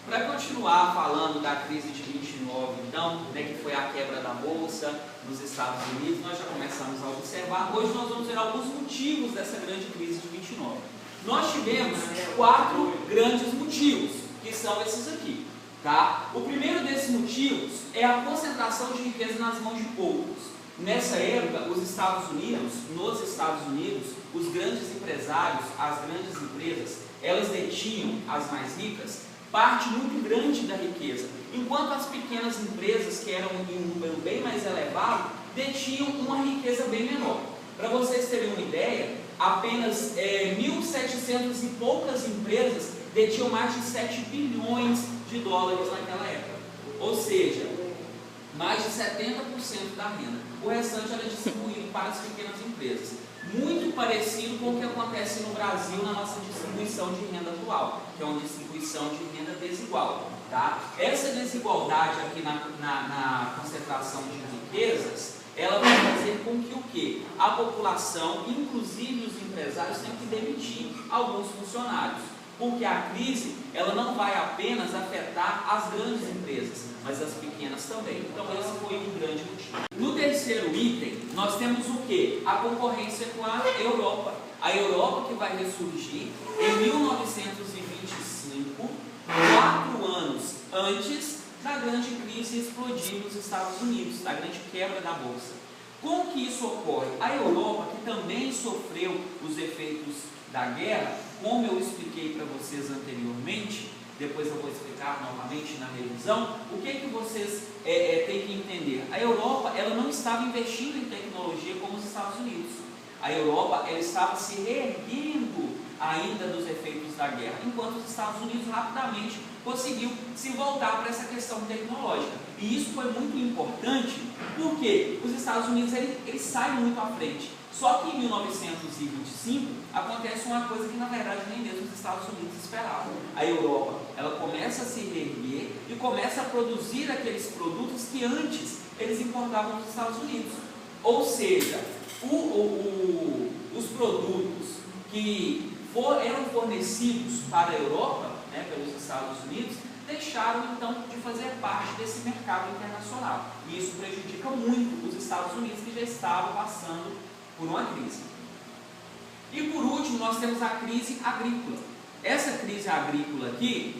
Para continuar falando da crise de 29, então, que foi a quebra da Bolsa nos Estados Unidos, nós já começamos a observar. Hoje nós vamos ver alguns motivos dessa grande crise de 29. Nós tivemos 4 grandes motivos, que são esses aqui. Tá? O primeiro desses motivos é a concentração de riqueza nas mãos de poucos. Nessa época, nos Estados Unidos, os grandes empresários, as grandes empresas, elas detinham, as mais ricas, parte muito grande da riqueza, enquanto as pequenas empresas, que eram em um número bem mais elevado, detinham uma riqueza bem menor. Para vocês terem uma ideia, apenas 1.700 e poucas empresas detinham mais de 7 bilhões de dólares naquela época, ou seja, mais de 70% da renda. O restante era distribuído para as pequenas empresas. Muito parecido com o que acontece no Brasil na nossa distribuição de renda atual, que é uma distribuição de renda desigual. Tá? Essa desigualdade aqui na concentração de riquezas, ela vai fazer com que o quê? A população, inclusive os empresários, tenham que demitir alguns funcionários. Porque a crise, ela não vai apenas afetar as grandes empresas, mas as pequenas também. Então esse foi um grande motivo. No terceiro item, nós temos o quê? A concorrência com a Europa. A Europa que vai ressurgir em 1925, 4 anos antes da grande crise explodir nos Estados Unidos, da grande quebra da Bolsa. Como que isso ocorre? A Europa, que também sofreu os efeitos da guerra, como eu expliquei para vocês anteriormente, depois eu vou explicar novamente na revisão, o que vocês têm que entender? A Europa, ela não estava investindo em tecnologia como os Estados Unidos. A Europa, ela estava se reerguendo ainda dos efeitos da guerra, enquanto os Estados Unidos rapidamente conseguiu se voltar para essa questão tecnológica. E isso foi muito importante, porque os Estados Unidos eles saem muito à frente. Só que em 1925 acontece uma coisa que na verdade nem mesmo os Estados Unidos esperavam. A Europa, ela começa a se reerguer e começa a produzir aqueles produtos que antes eles importavam dos Estados Unidos. Ou seja, os produtos que eram fornecidos para a Europa, pelos Estados Unidos, deixaram então de fazer parte desse mercado internacional. E isso prejudica muito os Estados Unidos, que já estavam passando por uma crise. E por último, nós temos a crise agrícola. Essa crise agrícola aqui,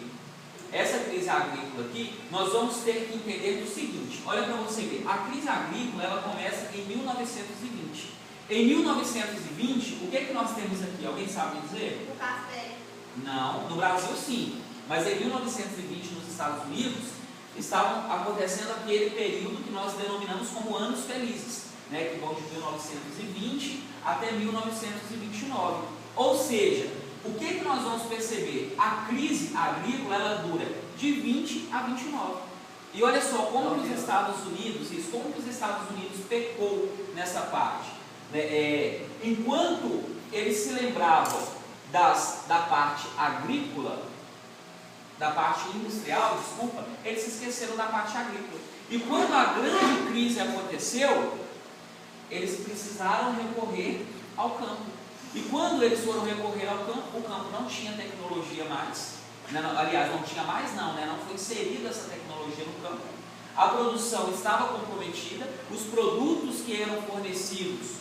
nós vamos ter que entender o seguinte. Olha para você ver, a crise agrícola, ela começa em 1920. Em 1920, o que nós temos aqui? Alguém sabe dizer? O café. Não, no Brasil sim, mas em 1920 nos Estados Unidos estavam acontecendo aquele período que nós denominamos como anos felizes, que vão de 1920 até 1929. Ou seja, o que nós vamos perceber? A crise agrícola, ela dura de 20 a 29. E olha só como que os Estados Unidos pecou nessa parte. Enquanto eles se lembravam da parte agrícola, da parte industrial, eles se esqueceram da parte agrícola. E quando a grande crise aconteceu, eles precisaram recorrer ao campo. E quando eles foram recorrer ao campo, o campo não tinha tecnologia mais. Aliás, não tinha mais não foi inserida essa tecnologia no campo. A produção estava comprometida, os produtos que eram fornecidos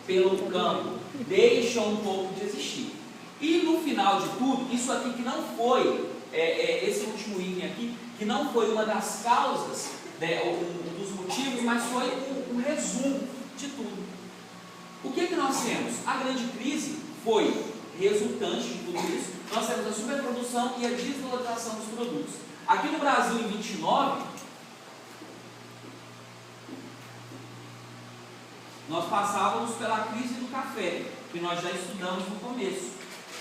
pelo campo deixam um pouco de existir. E no final de tudo, isso aqui que não foi, esse último item aqui, que não foi uma das causas, um dos motivos, mas foi um resumo de tudo. O que nós temos? A grande crise foi resultante de tudo isso. Nós temos a superprodução e a desvalorização dos produtos. Aqui no Brasil, em 29, nós passávamos pela crise do café, que nós já estudamos no começo.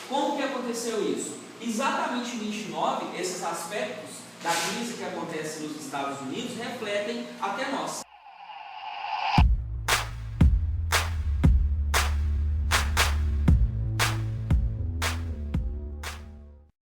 Como que aconteceu isso? Exatamente em 29, esses aspectos da crise que acontece nos Estados Unidos refletem até nós.